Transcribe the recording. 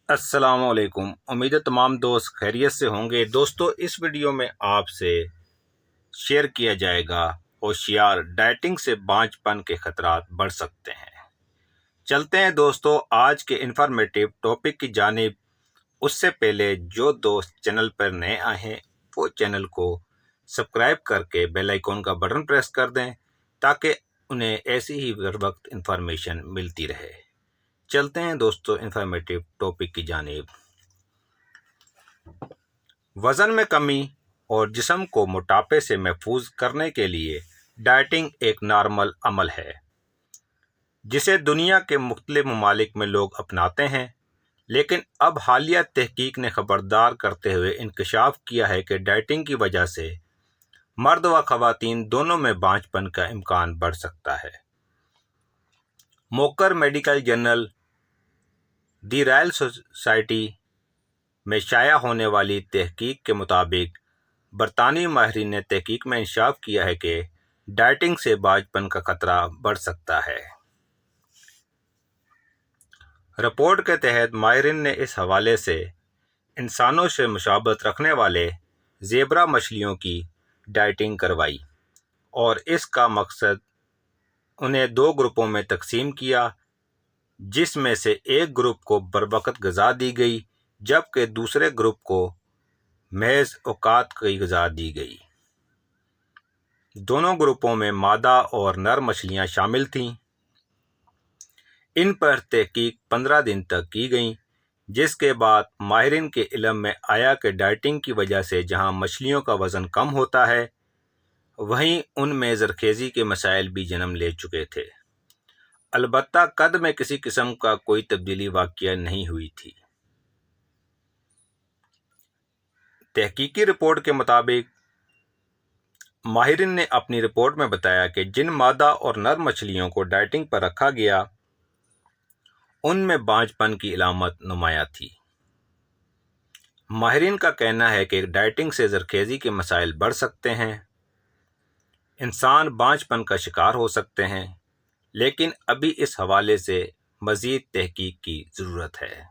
السلام علیکم۔ امید ہے تمام دوست خیریت سے ہوں گے۔ دوستو، اس ویڈیو میں آپ سے شیئر کیا جائے گا ہوشیار ڈائٹنگ سے بانجھ پن کے خطرات بڑھ سکتے ہیں۔ چلتے ہیں دوستو آج کے انفارمیٹیو ٹاپک کی جانب۔ اس سے پہلے جو دوست چینل پر نئے آئے ہیں وہ چینل کو سبسکرائب کر کے بیل آئیکن کا بٹن پریس کر دیں تاکہ انہیں ایسی ہی ہر وقت انفارمیشن ملتی رہے۔ چلتے ہیں دوستو انفارمیٹیو ٹاپک کی جانب۔ وزن میں کمی اور جسم کو موٹاپے سے محفوظ کرنے کے لیے ڈائٹنگ ایک نارمل عمل ہے جسے دنیا کے مختلف ممالک میں لوگ اپناتے ہیں، لیکن اب حالیہ تحقیق نے خبردار کرتے ہوئے انکشاف کیا ہے کہ ڈائٹنگ کی وجہ سے مرد و خواتین دونوں میں بانجھ پن کا امکان بڑھ سکتا ہے۔ موکر میڈیکل جرنل دی رائل سوسائٹی میں شائع ہونے والی تحقیق کے مطابق برطانوی ماہرین نے تحقیق میں انکشاف کیا ہے کہ ڈائٹنگ سے بانجھ پن کا خطرہ بڑھ سکتا ہے۔ رپورٹ کے تحت ماہرین نے اس حوالے سے انسانوں سے مشابہت رکھنے والے زیبرا مچھلیوں کی ڈائٹنگ کروائی اور اس کا مقصد انہیں دو گروپوں میں تقسیم کیا، جس میں سے ایک گروپ کو بروقت غذا دی گئی جبکہ دوسرے گروپ کو محض اوقات کی غذا دی گئی۔ دونوں گروپوں میں مادہ اور نر مچھلیاں شامل تھیں۔ ان پر تحقیق 15 دن تک کی گئی، جس کے بعد ماہرین کے علم میں آیا کہ ڈائٹنگ کی وجہ سے جہاں مچھلیوں کا وزن کم ہوتا ہے وہیں ان میں زرخیزی کے مسائل بھی جنم لے چکے تھے، البتہ قد میں کسی قسم کا کوئی تبدیلی واقع نہیں ہوئی تھی۔ تحقیقی رپورٹ کے مطابق ماہرین نے اپنی رپورٹ میں بتایا کہ جن مادہ اور نر مچھلیوں کو ڈائٹنگ پر رکھا گیا ان میں بانجھ پن کی علامت نمایاں تھی۔ ماہرین کا کہنا ہے کہ ڈائٹنگ سے زرخیزی کے مسائل بڑھ سکتے ہیں، انسان بانجھ پن کا شکار ہو سکتے ہیں، لیکن ابھی اس حوالے سے مزید تحقیق کی ضرورت ہے۔